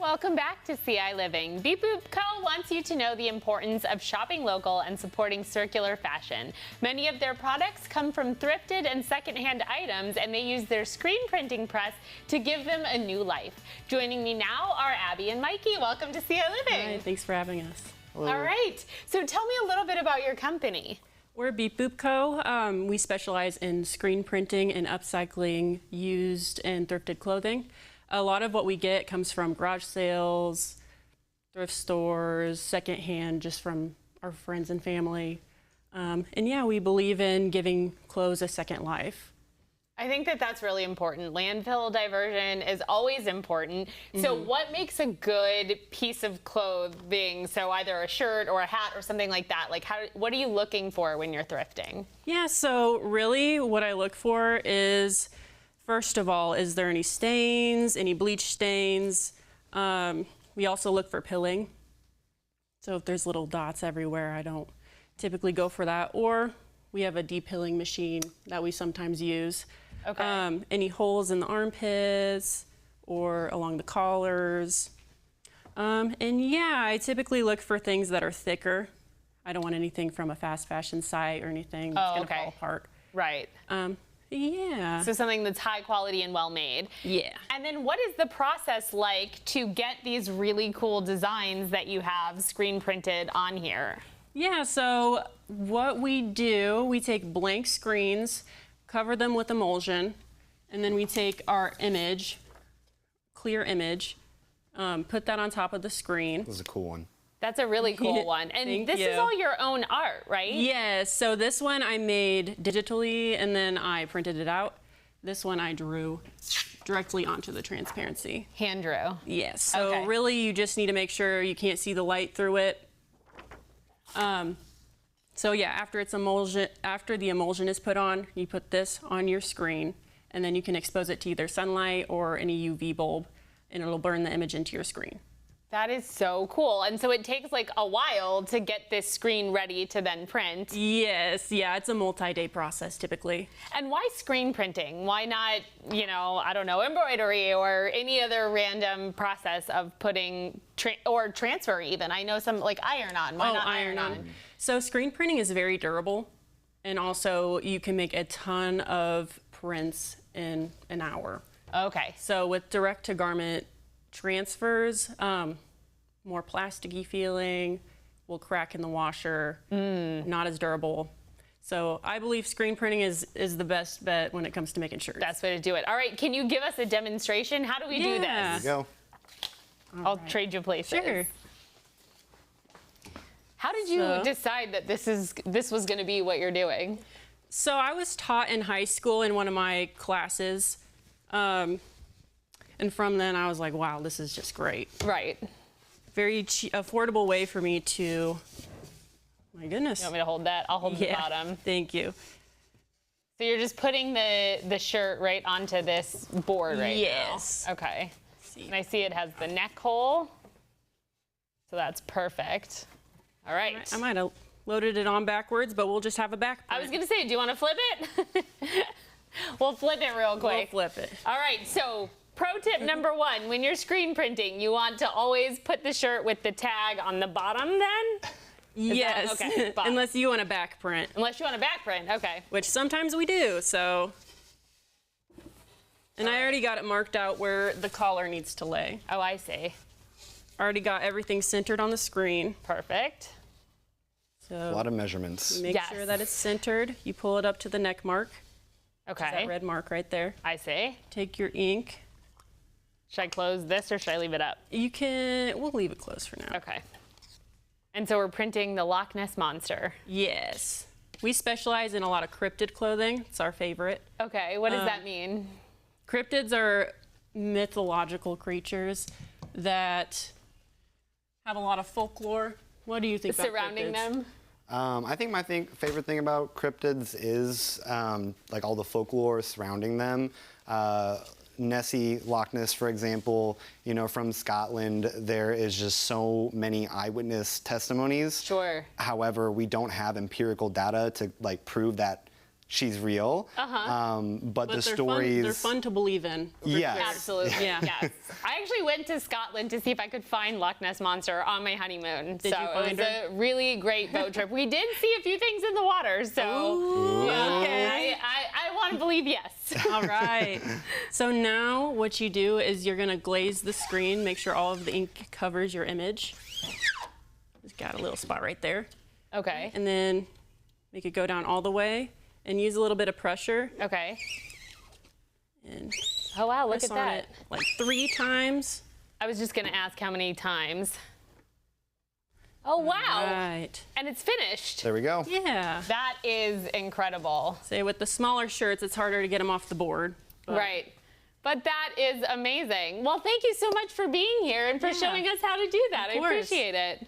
welcome back to ciLiving. Beep Boop Co. wants you to know the importance of shopping local and supporting circular fashion. Many of their products come from thrifted and secondhand items, and they use their screen printing press to give them a new life. Joining me now are Abbie and Mikey. Welcome to ciLiving. Hi, thanks for having us. Hello. All right, so tell me a little bit about your company. We're Beep Boop Co. We specialize in screen printing and upcycling used and thrifted clothing. A lot of what we get comes from garage sales, thrift stores, secondhand, just from our friends and family. And yeah, we believe in giving clothes a second life. I think that that's really important. Landfill diversion is always important. So what makes a good piece of clothing? So either a shirt or a hat or something like that. Like what are you looking for when you're thrifting? Yeah, so really what I look for is, first of all, is there any stains, any bleach stains? We also look for pilling. So if there's little dots everywhere, I don't typically go for that. Or we have a de-pilling machine that we sometimes use. Okay. Any holes in the armpits or along the collars. And yeah, I typically look for things that are thicker. I don't want anything from a fast fashion site or anything that's gonna fall apart. Right. Yeah. So something that's high quality and well made. Yeah. And then what is the process like to get these really cool designs that you have screen printed on here? Yeah, so what we do, we take blank screens, cover them with emulsion, and then we take our image, clear image, put that on top of the screen. That was a cool one. That's a really cool one. And this is all your own art, right? Yes, so this one I made digitally and then I printed it out. This one I drew directly onto the transparency. Hand drew. Yes, so really you just need to make sure you can't see the light through it. So yeah, after the emulsion is put on, you put this on your screen, and then you can expose it to either sunlight or any UV bulb, and it'll burn the image into your screen. That is so cool. And so it takes like a while to get this screen ready to then print. Yes, yeah, it's a multi-day process typically. And why screen printing? Why not, you know, I don't know, embroidery or any other random process of putting or transfer even? I know some like iron on. Why not iron on? So screen printing is very durable, and also you can make a ton of prints in an hour. Okay. So with direct to garment transfers, more plasticky feeling, will crack in the washer, not as durable. So I believe screen printing is the best bet when it comes to making shirts. That's the way to do it. All right, can you give us a demonstration? How do we do this? There you go. I'll trade you places. Sure. How did you decide that this was going to be what you're doing? So I was taught in high school in one of my classes, and from then I was like, wow, this is just great. Right. Very affordable way for me to, my goodness. You want me to hold that? I'll hold the bottom. Thank you. So you're just putting the shirt right onto this board right now? Yes. Okay. And I see it has the neck hole. So that's perfect. All right. I might have loaded it on backwards, but we'll just have a back print. I was going to say, do you want to flip it? We'll flip it real quick. We'll flip it. All right. So pro tip number one, when you're screen printing, you want to always put the shirt with the tag on the bottom then? Yes, okay, unless you want a back print. Unless you want a back print, okay. Which sometimes we do, so. And I already got it marked out where the collar needs to lay. Oh, I see. Already got everything centered on the screen. Perfect. So A lot of measurements. make sure that it's centered. You pull it up to the neck mark. Okay. That red mark right there. I see. Take your ink. Should I close this or should I leave it up? We'll leave it closed for now. Okay. And so we're printing the Loch Ness Monster. Yes. We specialize in a lot of cryptid clothing. It's our favorite. Okay, what does that mean? Cryptids are mythological creatures that have a lot of folklore. What do you think about surrounding cryptids? them? I think my favorite thing about cryptids is like all the folklore surrounding them. Nessie, Loch Ness, for example, you know, from Scotland, there is just so many eyewitness testimonies. Sure. However, we don't have empirical data to like prove that she's real. But the stories, they're fun to believe in. Yes. Absolutely. Yeah. Yes. I actually went to Scotland to see if I could find Loch Ness Monster on my honeymoon. Did you find it was a really great boat trip. We did see a few things in the water, so Ooh, okay. I want to believe yes. All right. So now what you do is you're gonna glaze the screen, make sure all of the ink covers your image. It's got a little spot right there. Okay. And then make it go down all the way and use a little bit of pressure Okay. and Oh wow, look press at on that. it like 3 times. I was just going to ask how many times. Oh wow. Right. And it's finished. There we go. Yeah. That is incredible. Say with the smaller shirts, it's harder to get them off the board. But Right. But that is amazing. Well, thank you so much for being here and for showing us how to do that. I course. appreciate it.